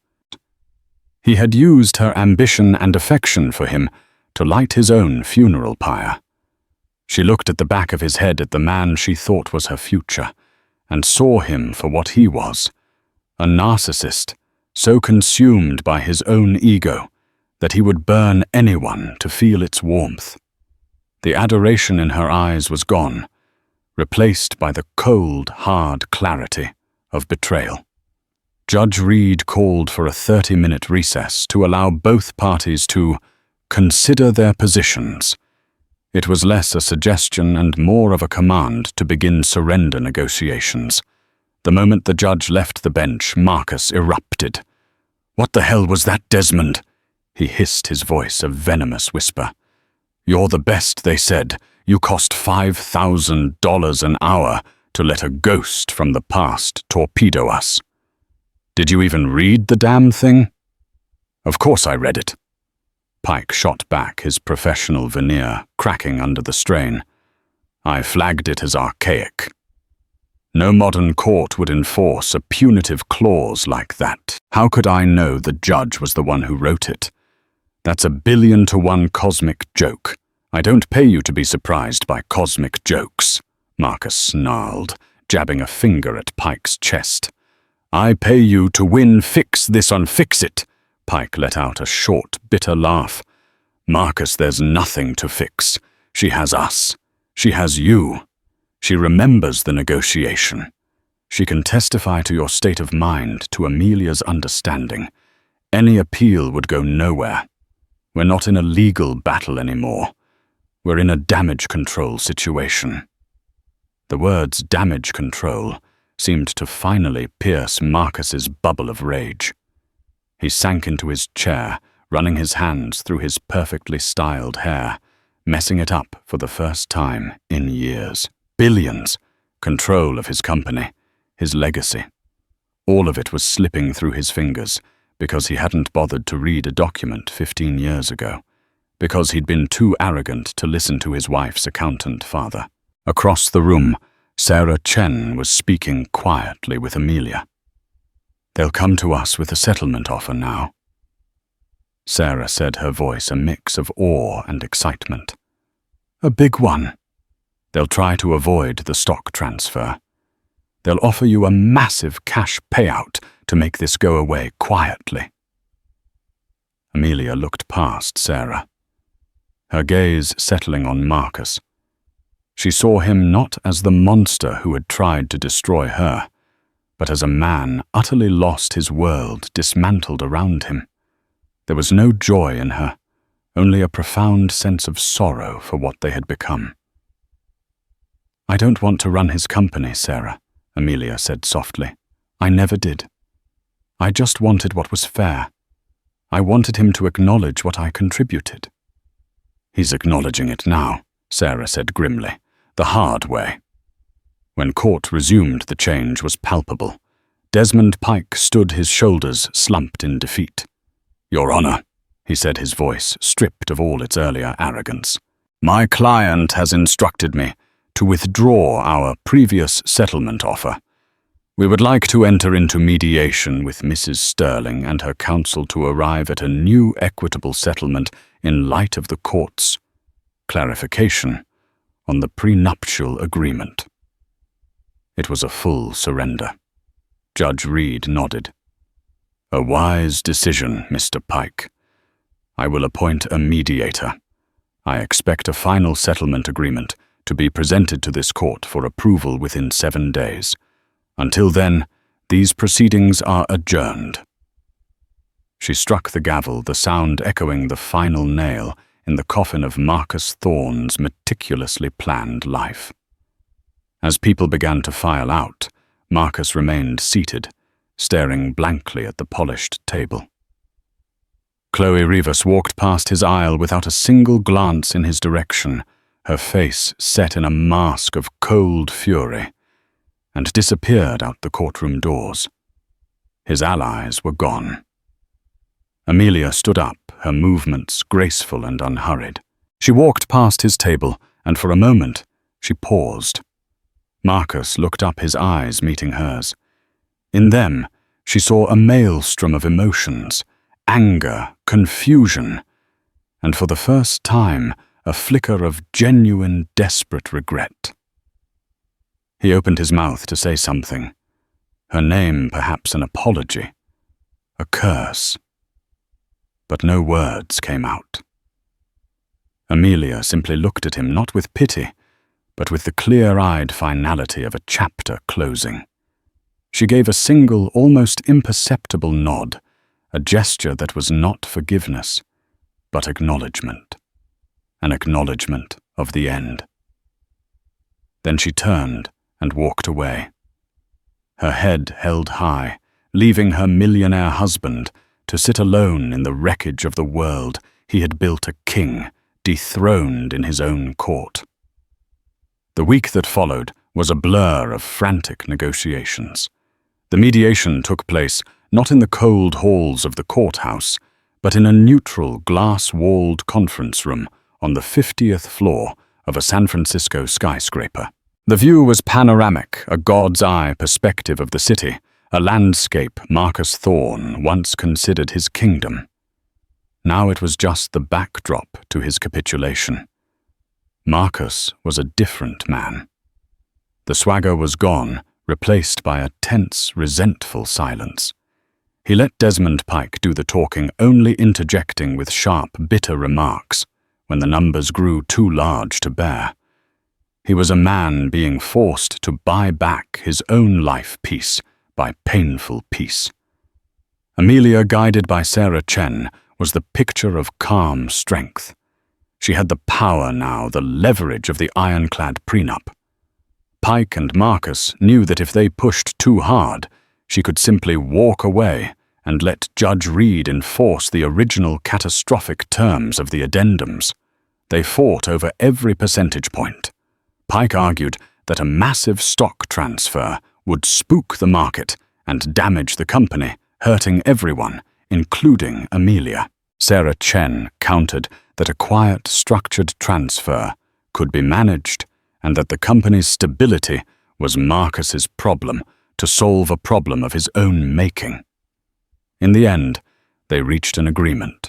He had used her ambition and affection for him to light his own funeral pyre. She looked at the back of his head at the man she thought was her future, and saw him for what he was, a narcissist, so consumed by his own ego that he would burn anyone to feel its warmth. The adoration in her eyes was gone, replaced by the cold, hard clarity of betrayal. Judge Reed called for a 30-minute recess to allow both parties to consider their positions. It was less a suggestion and more of a command to begin surrender negotiations. The moment the judge left the bench, Marcus erupted. "What the hell was that, Desmond?" He hissed, his voice a venomous whisper. "You're the best," they said. "You cost $5,000 an hour to let a ghost from the past torpedo us." "Did you even read the damn thing?" "Of course I read it." Pike shot back, his professional veneer cracking under the strain. "I flagged it as archaic. No modern court would enforce a punitive clause like that. How could I know the judge was the one who wrote it? That's a 1,000,000,000 cosmic joke. I don't pay you to be surprised by cosmic jokes," Marcus snarled, jabbing a finger at Pike's chest. "I pay you to win fix this on Fix-It." Pike let out a short, bitter laugh. "Marcus, there's nothing to fix. She has us. She has you. She remembers the negotiation. She can testify to your state of mind, to Amelia's understanding. Any appeal would go nowhere. We're not in a legal battle anymore. We're in a damage control situation." The words damage control seemed to finally pierce Marcus's bubble of rage. He sank into his chair, running his hands through his perfectly styled hair, messing it up for the first time in years. Billions, control of his company, his legacy. All of it was slipping through his fingers because he hadn't bothered to read a document 15 years ago, because he'd been too arrogant to listen to his wife's accountant father. Across the room, Sarah Chen was speaking quietly with Amelia. "They'll come to us with a settlement offer now," Sarah said, her voice a mix of awe and excitement. "A big one. They'll try to avoid the stock transfer. They'll offer you a massive cash payout to make this go away quietly." Amelia looked past Sarah, her gaze settling on Marcus. She saw him not as the monster who had tried to destroy her, but as a man utterly lost, his world dismantled around him. There was no joy in her, only a profound sense of sorrow for what they had become. "I don't want to run his company, Sarah," Amelia said softly. "I never did. I just wanted what was fair. I wanted him to acknowledge what I contributed." "He's acknowledging it now," Sarah said grimly, "the hard way." When court resumed, the change was palpable. Desmond Pike stood, his shoulders slumped in defeat. "Your Honor," he said, his voice stripped of all its earlier arrogance, "my client has instructed me to withdraw our previous settlement offer. We would like to enter into mediation with Mrs. Sterling and her counsel to arrive at a new equitable settlement in light of the court's clarification on the prenuptial agreement." It was a full surrender. Judge Reed nodded. "A wise decision, Mr. Pike. I will appoint a mediator. I expect a final settlement agreement to be presented to this court for approval within 7 days. Until then, these proceedings are adjourned." She struck the gavel, the sound echoing the final nail in the coffin of Marcus Thorne's meticulously planned life. As people began to file out, Marcus remained seated, staring blankly at the polished table. Chloe Rivas walked past his aisle without a single glance in his direction, her face set in a mask of cold fury, and disappeared out the courtroom doors. His allies were gone. Amelia stood up, her movements graceful and unhurried. She walked past his table, and for a moment she paused. Marcus looked up, his eyes meeting hers. In them, she saw a maelstrom of emotions, anger, confusion, and for the first time, a flicker of genuine, desperate regret. He opened his mouth to say something. Her name, perhaps an apology, a curse. But no words came out. Amelia simply looked at him, not with pity, but with the clear-eyed finality of a chapter closing. She gave a single, almost imperceptible nod, a gesture that was not forgiveness, but acknowledgement. An acknowledgement of the end. Then she turned and walked away. Her head held high, leaving her millionaire husband to sit alone in the wreckage of the world he had built a king, dethroned in his own court. The week that followed was a blur of frantic negotiations. The mediation took place not in the cold halls of the courthouse, but in a neutral, glass-walled conference room on the 50th floor of a San Francisco skyscraper. The view was panoramic, a god's-eye perspective of the city, a landscape Marcus Thorne once considered his kingdom. Now it was just the backdrop to his capitulation. Marcus was a different man. The swagger was gone, replaced by a tense, resentful silence. He let Desmond Pike do the talking, only interjecting with sharp, bitter remarks when the numbers grew too large to bear. He was a man being forced to buy back his own life peace by painful peace. Amelia, guided by Sarah Chen, was the picture of calm strength. She had the power now, the leverage of the ironclad prenup. Pike and Marcus knew that if they pushed too hard, she could simply walk away and let Judge Reed enforce the original catastrophic terms of the addendums. They fought over every percentage point. Pike argued that a massive stock transfer would spook the market and damage the company, hurting everyone, including Amelia. Sarah Chen countered that a quiet, structured transfer could be managed and that the company's stability was Marcus's problem to solve a problem of his own making. In the end, they reached an agreement.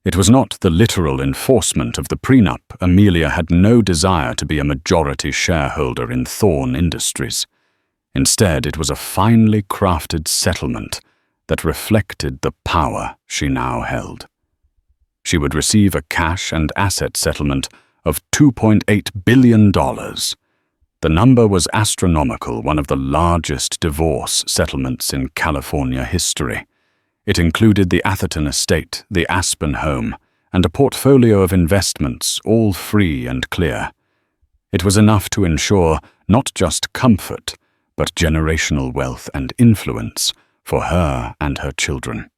It was not the literal enforcement of the prenup. Amelia had no desire to be a majority shareholder in Thorne Industries. Instead, it was a finely crafted settlement that reflected the power she now held. She would receive a cash and asset settlement of $2.8 billion. The number was astronomical, one of the largest divorce settlements in California history. It included the Atherton estate, the Aspen home, and a portfolio of investments, all free and clear. It was enough to ensure not just comfort, but generational wealth and influence for her and her children.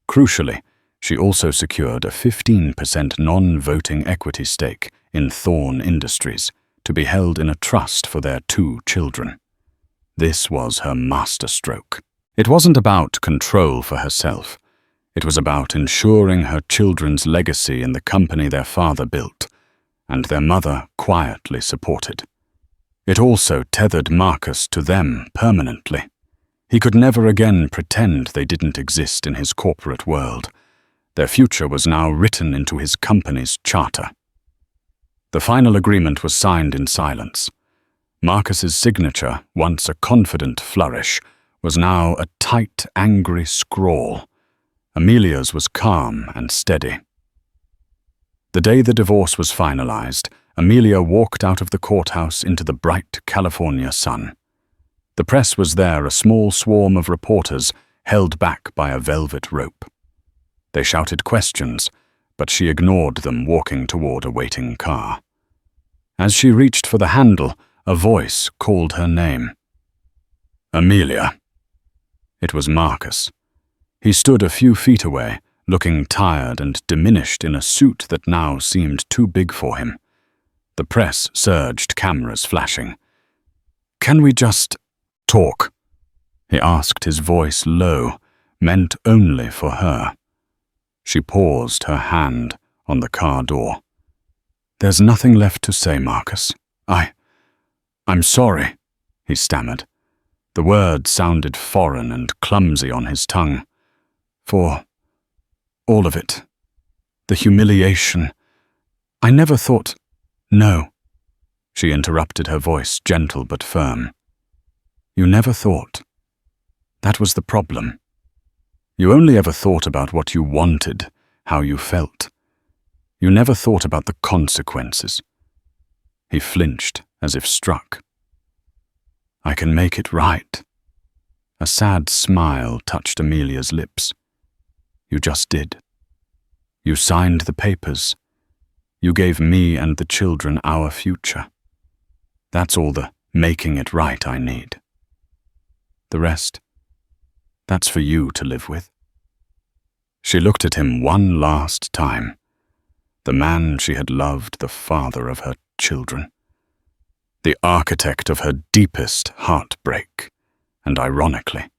Crucially, she also secured a 15% non-voting equity stake in Thorn Industries to be held in a trust for their 2 children. This was her masterstroke. It wasn't about control for herself. It was about ensuring her children's legacy in the company their father built, and their mother quietly supported. It also tethered Marcus to them permanently. He could never again pretend they didn't exist in his corporate world. Their future was now written into his company's charter. The final agreement was signed in silence. Marcus's signature, once a confident flourish, was now a tight, angry scrawl. Amelia's was calm and steady. The day the divorce was finalized, Amelia walked out of the courthouse into the bright California sun. The press was there, a small swarm of reporters held back by a velvet rope. They shouted questions, but she ignored them, walking toward a waiting car. As she reached for the handle, a voice called her name. "Amelia." It was Marcus. He stood a few feet away, looking tired and diminished in a suit that now seemed too big for him. The press surged, cameras flashing. "Can we just talk?" he asked, his voice low, meant only for her. She paused, her hand on the car door. "There's nothing left to say, Marcus. I'm sorry," he stammered. The words sounded foreign and clumsy on his tongue. "For all of it. The humiliation. I never thought—" "No," she interrupted, her voice gentle but firm. "You never thought. That was the problem. You only ever thought about what you wanted, how you felt. You never thought about the consequences." He flinched, as if struck. "I can make it right." A sad smile touched Amelia's lips. "You just did. You signed the papers. You gave me and the children our future. That's all the making it right I need. The rest, that's for you to live with." She looked at him one last time. The man she had loved, the father of her children. The architect of her deepest heartbreak, and ironically,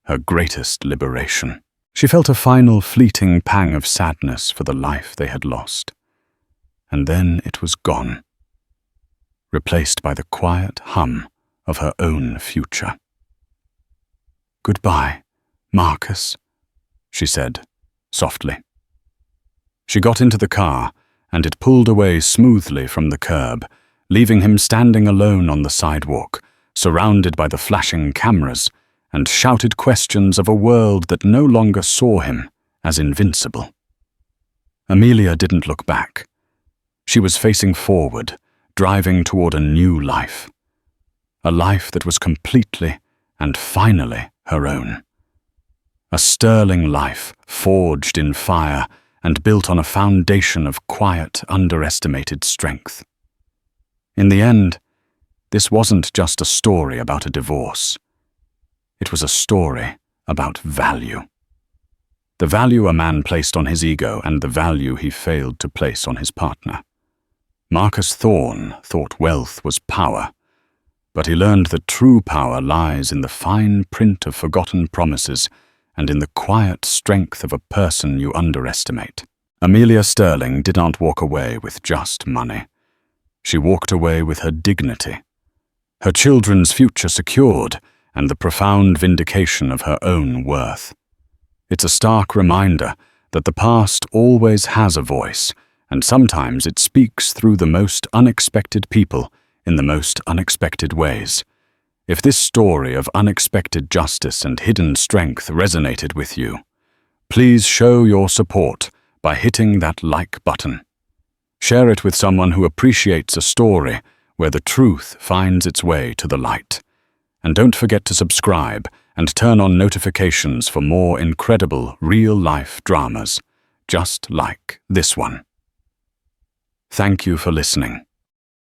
her greatest liberation. She felt a final fleeting pang of sadness for the life they had lost. And then it was gone, replaced by the quiet hum of her own future. "Goodbye, Marcus," she said, softly. She got into the car, and it pulled away smoothly from the curb, leaving him standing alone on the sidewalk, surrounded by the flashing cameras and shouted questions of a world that no longer saw him as invincible. Amelia didn't look back. She was facing forward, driving toward a new life. A life that was completely and finally her own. A sterling life forged in fire and built on a foundation of quiet, underestimated strength. In the end, this wasn't just a story about a divorce. It was a story about value. The value a man placed on his ego and the value he failed to place on his partner. Marcus Thorn thought wealth was power, but he learned that true power lies in the fine print of forgotten promises and in the quiet strength of a person you underestimate. Amelia Sterling did not walk away with just money. She walked away with her dignity, her children's future secured, and the profound vindication of her own worth. It's a stark reminder that the past always has a voice, and sometimes it speaks through the most unexpected people in the most unexpected ways. If this story of unexpected justice and hidden strength resonated with you, please show your support by hitting that like button. Share it with someone who appreciates a story where the truth finds its way to the light. And don't forget to subscribe and turn on notifications for more incredible real-life dramas, just like this one. Thank you for listening.